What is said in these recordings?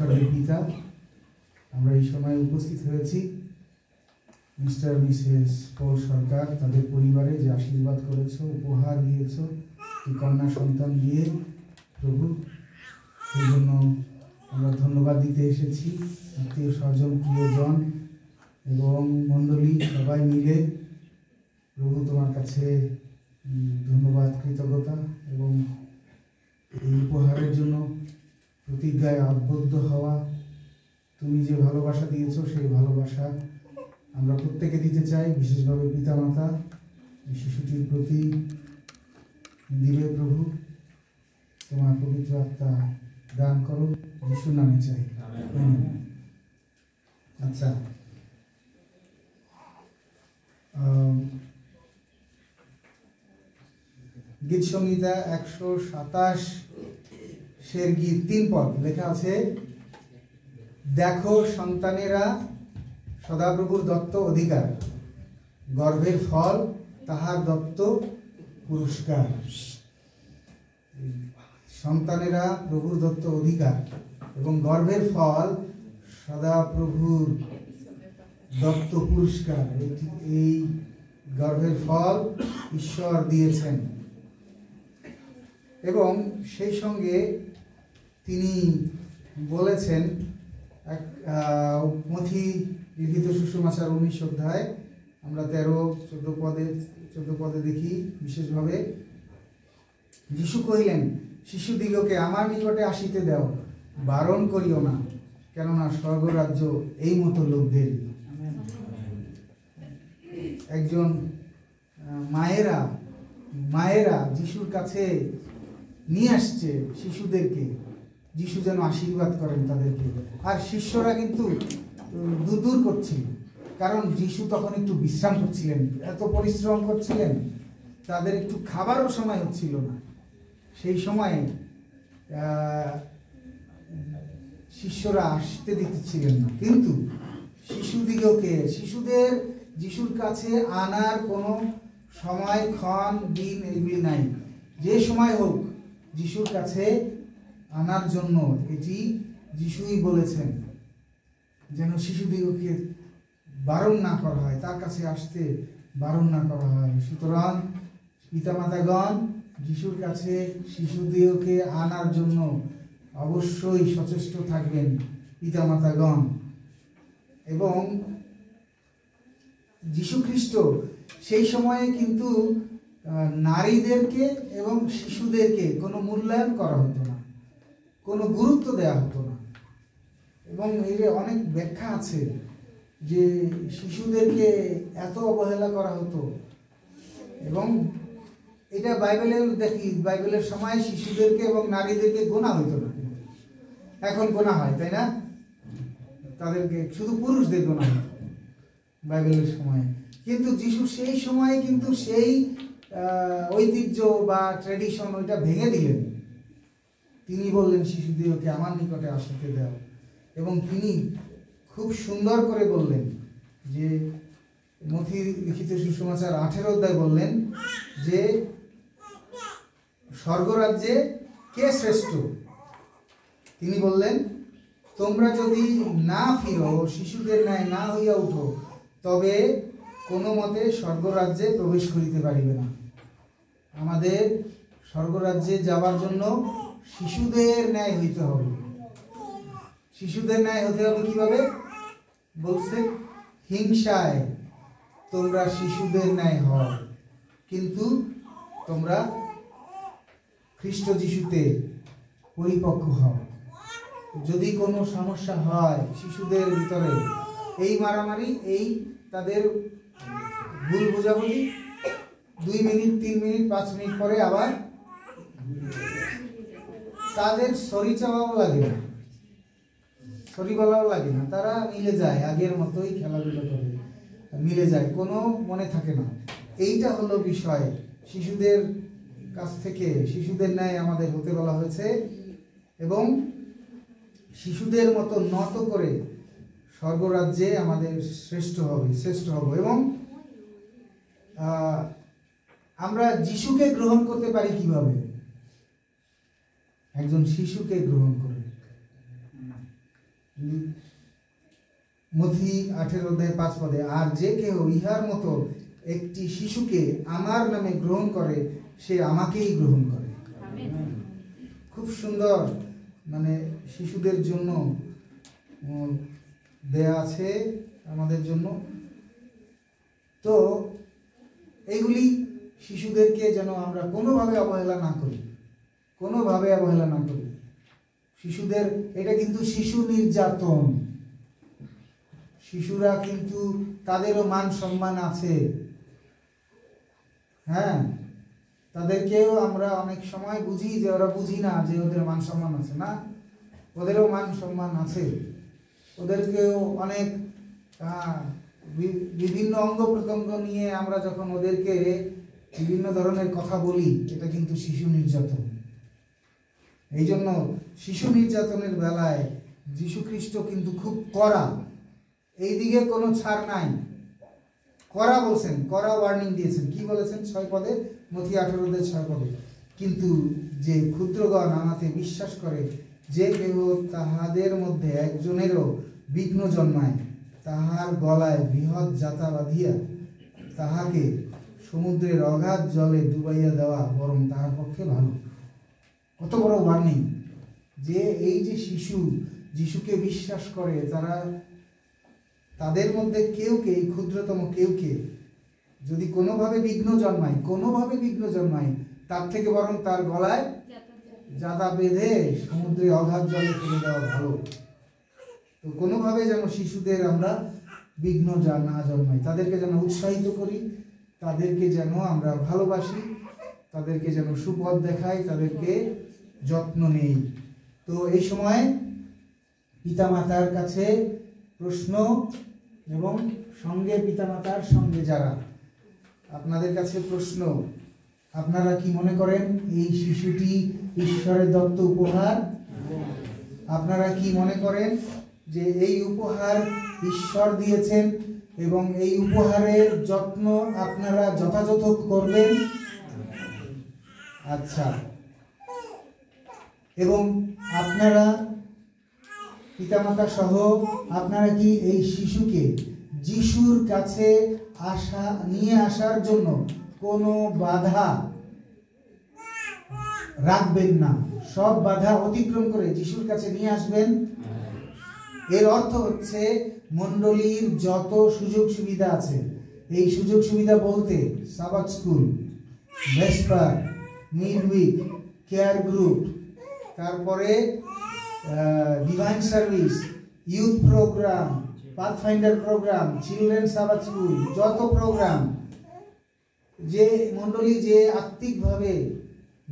ঈশ্বরের পিতা, আমরা এই সময় উপস্থিত হয়েছি মিস্টার মিসেস পৌল সরকার, তাদের পরিবারে যে আশীর্বাদ করেছ, উপহার দিয়েছ, কন্যা সন্তান দিয়ে প্রভু, সেই জন্য আমরা ধন্যবাদ দিতে এসেছি। আত্মীয় স্বজন, প্রিয়জন এবং মণ্ডলী সবাই মিলে প্রভু তোমার কাছে ধন্যবাদ, কৃতজ্ঞতা এবং এই উপহারের জন্য প্রতিজ্ঞায় আবদ্ধ হওয়া। তুমি যে ভালোবাসা দিয়েছ সেই ভালোবাসা আমরা প্রত্যেকে দিতে চাই, বিশেষভাবে পিতামাতা শিশুটির প্রতি দিবে প্রভু। তোমার পবিত্র আত্মা দান করো, যিশুর নামে চাই। আচ্ছা, গীত সংহিতা 127 গীত 3 পদ লেখা আছে, দেখো সন্তানেরা সদাপ্রভুর দত্ত অধিকার, গর্ভের ফল তাহার দত্ত পুরস্কার। সন্তানেরা প্রভুর দত্ত অধিকার এবং গর্ভের ফল সদাপ্রভুর দত্ত পুরস্কার। এই গর্ভের ফল ঈশ্বর দিয়েছেন এবং সেই সঙ্গে তিনি বলেছেন, মথি লিখিত সুসমাচার 19 অধ্যায় আমরা 13-14 পদে দেখি বিশেষভাবে, যিশু কহিলেন, শিশুদিগকে আমার নিকটে আসিতে দাও, বারণ করিও না, কেননা স্বর্গরাজ্য এই মতো লোকদের। একজন মায়েরা যিশুর কাছে নিয়ে আসছে শিশুদেরকে, যিশু যেন আশীর্বাদ করেন তাদেরকে। আর শিষ্যরা কিন্তু দূর করছিল, কারণ যিশু তখন একটু বিশ্রাম করছিলেন, এত পরিশ্রম করছিলেন, তাদের একটু খাবারও সময় হচ্ছিল না। সেই সময়ে শিষ্যরা আসতে দিতেছিলেন না, কিন্তু শিশুদের যিশুর কাছে আনার কোনো সময়, ক্ষণ, দিন এগুলি নাই। যে সময় হোক যিশুর কাছে আনার জন্য এটি যিশুই বলেছেন, যেন শিশুদিগকে বারণ না করা হয়, তার কাছে আসতে বারণ না করা হয়। সুতরাং পিতামাতাগণ যিশুর কাছে শিশুদিগকে আনার জন্য অবশ্যই সচেষ্ট থাকবেন পিতামাতাগণ। এবং যীশু খ্রিস্ট সেই সময়ে কিন্তু নারীদেরকে এবং শিশুদেরকে কোনো মূল্যায়ন করা হতো না, কোনো গুরুত্ব দেওয়া হতো না। এবং এর অনেক ব্যাখ্যা আছে যে শিশুদেরকে এত অবহেলা করা হতো। এবং এটা বাইবেলেও দেখি, বাইবেলের সময় শিশুদেরকে এবং নারীদেরকে গোনা হইতো না, এখন গোনা হয়, তাই না? তাদেরকে শুধু পুরুষদের গোনা হয় বাইবেলের সময়। কিন্তু যিশু সেই সময়ে কিন্তু সেই ঐতিহ্য বা ট্র্যাডিশন ওইটা ভেঙে দিলেন। তিনি বললেন, শিশুদেরকে আমার নিকটে আসতে দাও। এবং তিনি খুব সুন্দর করে বললেন যে, মথি লিখিত সুসমাচার 18 অধ্যায় বললেন যে স্বর্গরাজ্যে কে শ্রেষ্ঠ। তিনি বললেন, তোমরা যদি না ফিরো, শিশুদের ন্যায় না হইয়া উঠো, তবে কোনো মতে স্বর্গরাজ্যে প্রবেশ করিতে পারিবে না। আমাদের স্বর্গরাজ্যে যাওয়ার জন্য শিশুদের ন্যায় হইতে হবে। শিশুদের ন্যায় হতে হবে কিভাবে বলছে? হিংসায় তোমরা শিশুদের ন্যায় হও, কিন্তু তোমরা খ্রিস্ট যিশুতে পরিপক্ক হও। যদি কোনো সমস্যা হয় শিশুদের ভিতরে, এই মারামারি, এই তাদের ভুল বোঝাবুঝি, 2 মিনিট 3 মিনিট 5 মিনিট পরে আবার তাদের সরি চাওয়াও লাগে না, সরি বলাও লাগে না, তারা মিলে যায়, আগের মতোই খেলাধুলা করে মিলে যায়, কোনো মনে থাকে না। এইটা হলো বিষয়। শিশুদের কাছ থেকে শিশুদের ন্যায় আমাদের হতে বলা হয়েছে এবং শিশুদের মতো নত করে স্বর্গরাজ্যে আমাদের শ্রেষ্ঠ হব। এবং আমরা যিশুকে গ্রহণ করতে পারি কিভাবে? একজন শিশুকে গ্রহণ করে। মথি 18:5 আর যে কেউ ইহার মতো একটি শিশুকে আমার নামে গ্রহণ করে সে আমাকেই গ্রহণ করে। খুব সুন্দর মানে শিশুদের জন্য দেয়া আছে আমাদের জন্য। তো এইগুলি শিশুদেরকে যেন আমরা কোনোভাবে অবহেলা না করি, কোনোভাবে অবহেলা না করি। শিশুদের এটা কিন্তু শিশু নির্যাতন। শিশুরা কিন্তু তাদেরও মান সম্মান আছে। হ্যাঁ, তাদেরকেও আমরা অনেক সময় বুঝি যে ওরা বুঝি না যে ওদের মান সম্মান আছে, না, ওদেরও মান সম্মান আছে। ওদেরকেও অনেক বিভিন্ন অঙ্গ প্রত্যঙ্গ নিয়ে আমরা যখন ওদেরকে বিভিন্ন ধরনের কথা বলি, এটা কিন্তু শিশু নির্যাতন। এই জন্য শিশু নির্যাতনের বেলায় যীশু খ্রিস্ট কিন্তু খুব কড়া, এই দিকে কোনো ছাড় নাই, কড়া বলছেন, কড়া ওয়ার্নিং দিয়েছেন। কি বলেছেন 6 পদে, মথি 18:6 কিন্তু যে ক্ষুদ্রগণ আমাতে বিশ্বাস করে, যে কেহ তাহাদের মধ্যে একজনেরও বিঘ্ন জন্মায়, তাহার গলায় বৃহৎ জাতা বাঁধিয়া তাহাকে সমুদ্রের অগাধ জলে ডুবাইয়া দেওয়া বরং তাহার পক্ষে ভালো। কত বড় ওয়ার্নিং! যে এই যে শিশু যিশুকে বিশ্বাস করে, তাদের মধ্যে কেউকে, এই ক্ষুদ্রতম কেউকে যদি কোনোভাবে বিঘ্ন জন্মায়, তার থেকে বরং তার গলায় জাতা বেঁধে সমুদ্রে অগাধ জলে ফেলে দেওয়া ভালো। তো কোনোভাবে যেন শিশুদের আমরা বিঘ্ন না জন্মাই, তাদেরকে যেন উৎসাহিত করি, তাদেরকে যেন আমরা ভালোবাসি, তাদেরকে যেন সুপথ দেখাই, তাদেরকে যত্ন নেই। তো এই সময় পিতামাতার কাছে প্রশ্ন, এবং সঙ্গে পিতামাতার সঙ্গে যারা, আপনাদের কাছে প্রশ্ন, আপনারা কি মনে করেন এই শিশুটি ঈশ্বরের দত্ত উপহার? আপনারা কি মনে করেন যে এই উপহার ঈশ্বর দিয়েছেন এবং এই উপহারের যত্ন আপনারা যথাযথ করবেন? আচ্ছা, এবং আপনারা পিতামাতা সহ আপনারা কি এই শিশুকে যিশুর কাছে নিয়ে আসার জন্য কোনো বাধা রাখবেন না? সব বাধা অতিক্রম করে যিশুর কাছে নিয়ে আসবেন। এর অর্থ হচ্ছে মণ্ডলীর যত সুযোগ সুবিধা আছে, এই সুযোগ সুবিধা বলতে Sabbath school, vesper, midweek, care group, তারপরে divine service, youth programme, Pathfinder programme, children Sabbath school, যত প্রোগ্রাম, যে মণ্ডলী যে আত্মিকভাবে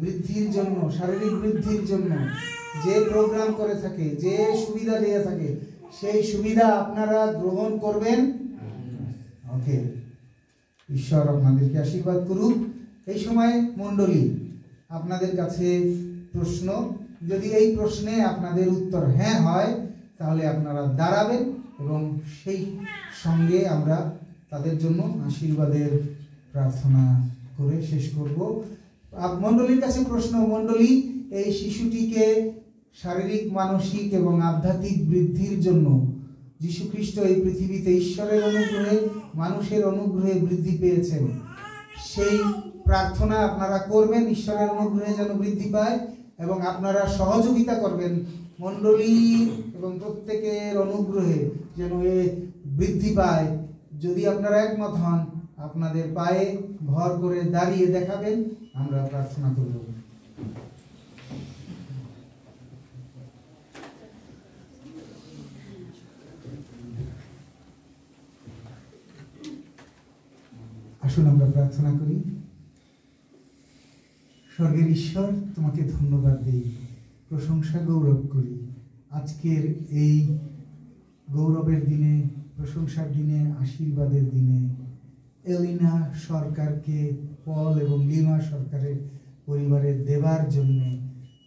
বৃদ্ধির জন্য, শারীরিক বৃদ্ধির জন্য যে প্রোগ্রাম করে থাকে, যে সুবিধা দিয়ে থাকে, সেই সুবিধা আপনারা গ্রহণ করবেন। ওকে, ঈশ্বর আপনাদেরকে আশীর্বাদ করুক। এই সময় মণ্ডলী আপনাদের কাছে প্রশ্ন, যদি এই প্রশ্নে আপনাদের উত্তর হ্যাঁ হয়, তাহলে আপনারা দাঁড়াবেন এবং সেই সঙ্গে আমরা তাদের জন্য আশীর্বাদের প্রার্থনা করে শেষ করব। মণ্ডলীর কাছে প্রশ্ন, মণ্ডলী এই শিশুটিকে শারীরিক, মানসিক এবং আধ্যাত্মিক বৃদ্ধির জন্য যীশু খ্রিস্ট এই পৃথিবীতে ঈশ্বরের অনুগ্রহে, মানুষের অনুগ্রহে বৃদ্ধি পেয়েছেন, সেই প্রার্থনা আপনারা করবেন ঈশ্বরের অনুগ্রহে যেন বৃদ্ধি পায়, এবং আপনারা সহযোগিতা করবেন মণ্ডলী এবং প্রত্যেকের অনুগ্রহে যেন এ বৃদ্ধি পায়। যদি আপনারা একমত হন, আপনাদের পায়ে ভর করে দাঁড়িয়ে দেখাবেন, আমরা প্রার্থনা করব। আসুন আমরা প্রার্থনা করি। স্বর্গের ঈশ্বর, তোমাকে ধন্যবাদ দিই, প্রশংসা গৌরব করি। আজকের এই গৌরবের দিনে, প্রশংসার দিনে, আশীর্বাদের দিনে এলিনা সরকারকে, পল এবং লিমা সরকারের পরিবারের দেবার জন্য,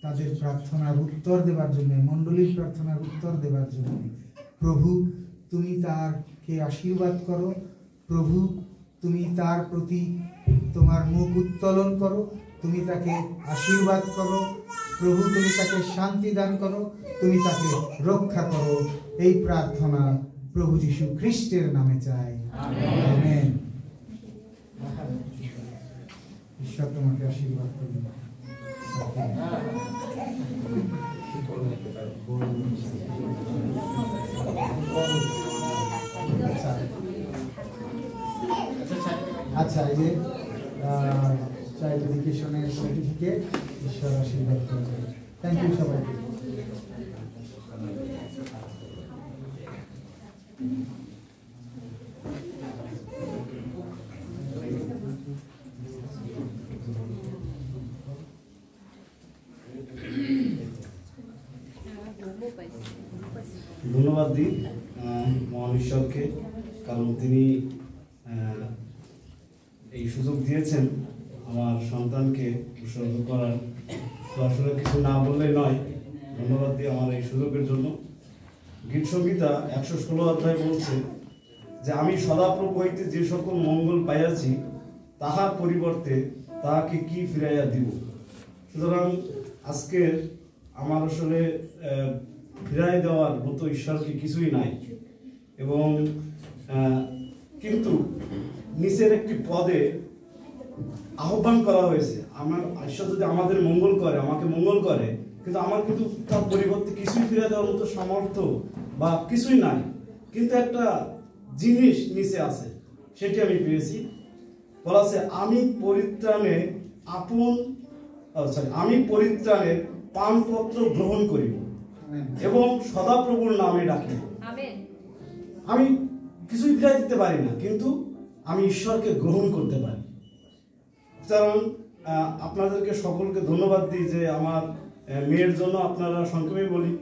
তাদের প্রার্থনার উত্তর দেবার জন্য, মণ্ডলীর প্রার্থনার উত্তর দেবার জন্য প্রভু তুমি তারকে আশীর্বাদ করো। প্রভু তুমি তার প্রতি তোমার মুখ উত্তোলন করো, তুমি তাকে আশীর্বাদ করো। প্রভু তুমি তাকে শান্তি দান করো। তুমি তাকে রক্ষা করো, এই প্রার্থনা প্রভু যীশু খ্রিস্টের নামে চাই, আমেন। ঈশ্বর তোমাকে আশীর্বাদ করুন। আচ্ছা, এই যে চাইল্ড এডুকেশনের সার্টিফিকেট, ঈশ্বর আশীর্বাদ করবে। থ্যাংক ইউ সবাইকে। ধন্যবাদ দিই মহান ঈশ্বরকে, কারণ তিনি এই সুযোগ দিয়েছেন আমার সন্তানকে উৎসর্গ করার। তো আসলে কিছু না বললে নয়, ধন্যবাদ দিই আমার এই সুযোগের জন্য। গীত সংহিতা 116 অধ্যায় বলছে যে আমি সদাপ্রভু হইতে যে সকল মঙ্গল পাইয়াছি তাহার পরিবর্তে তাহাকে কি ফিরাইয়া দিব। সুতরাং আজকে আমার আসলে ফিরাই দেওয়ার মতো ঈশ্বরকে কিছুই নাই। এবং কিন্তু নিচের একটি পদে আহ্বান করা হয়েছে, আমার ঈশ্বর যদি আমাদের মঙ্গল করে, আমাকে মঙ্গল করে, কিন্তু আমার কিন্তু তার পরিবর্তে কিছুই ফিরে দেওয়ার মতো সামর্থ্য বা কিছুই নাই। কিন্তু একটা জিনিস নিচে আছে, সেটি আমি পেয়েছি। বলা আছে আমি পরিত্রাণের পানপত্র গ্রহণ করিব এবং সদাপ্রভুর নামে ডাকিব। আমি কিছুই ফিরাই দিতে পারি না, কিন্তু আমি ঈশ্বরকে গ্রহণ করতে পারি। কারণ আপনাদেরকে সকলকে ধন্যবাদ দিই যে আমার মেয়ের জন্য, আপনারা সংক্ষেপে বলি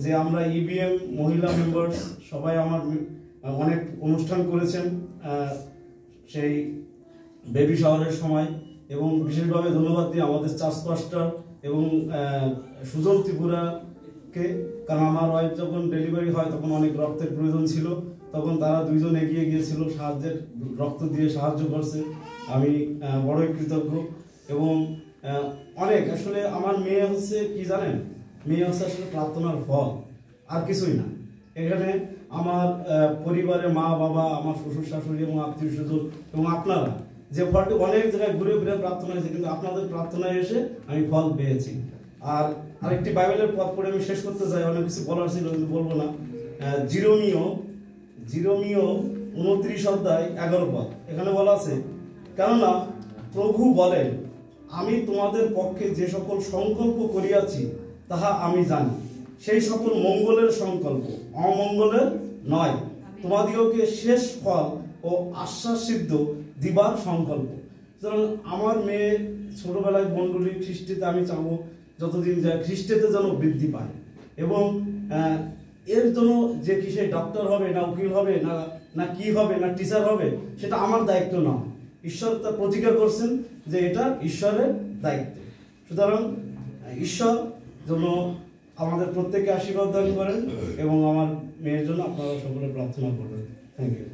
যে আমরা ইবিএম মহিলা মেম্বার্স সবাই আমার অনেক অনুষ্ঠান করেছেন সেই বেবি শাওয়ারের সময়। এবং বিশেষভাবে ধন্যবাদ দিই আমাদের চার্চ পাস্টার এবং সুজন ত্রিপুরাকে, কারণ আমার ওয়াইফ যখন ডেলিভারি হয় তখন অনেক রক্তের প্রয়োজন ছিল, তখন তারা দুইজন এগিয়ে গিয়েছিল, সাহায্যের রক্ত দিয়ে সাহায্য করছে। আমি বড়ই কৃতজ্ঞ। এবং অনেক আসলে আমার মেয়ে হচ্ছে কি জানেন, মেয়ে হচ্ছে আসলে প্রার্থনার ফল, আর কিছুই না। এখানে আমার পরিবারের মা বাবা, আমার শ্বশুর শাশুড়ি এবং আত্মীয় স্বজন এবং আপনারা যে ফলটি অনেক জায়গায় ঘুরে ঘুরে প্রার্থনা হয়েছে, কিন্তু আপনাদের প্রার্থনায় এসে আমি ফল পেয়েছি। আর আরেকটি বাইবেলের পথ পড়ে আমি শেষ করতে চাই, অনেক কিছু বলার ছিল কিন্তু বলবো না। জিরোমিও 29 অধ্যায় 11 পদ, এখানে বলা আছে, কেননা প্রভু বলেন, আমি তোমাদের পক্ষে যে সকল সংকল্প করিয়াছি তাহা আমি জানি, সেই সকল মঙ্গলের সংকল্প, অমঙ্গলের নয়, তোমাদিগকে শেষ ফল ও আশ্বাস সিদ্ধ দিবার সংকল্প। সুতরাং আমার মেয়ে ছোটবেলায় মণ্ডলী খ্রিস্টিতে আমি চাবো যতদিন যায় খ্রিস্টেতে যেন বৃদ্ধি পায়, এবং এর জন্য যে কি সে ডক্টর হবে না উকিল হবে না কি হবে না টিচার হবে, সেটা আমার দায়িত্ব না। ঈশ্বর তা প্রতিজ্ঞা করছেন যে এটা ঈশ্বরের দায়িত্ব। সুতরাং ঈশ্বর যেন আমাদের প্রত্যেককে আশীর্বাদ দান করেন এবং আমার মেয়ের জন্য আপনারা সকলে প্রার্থনা করবেন। Thank you.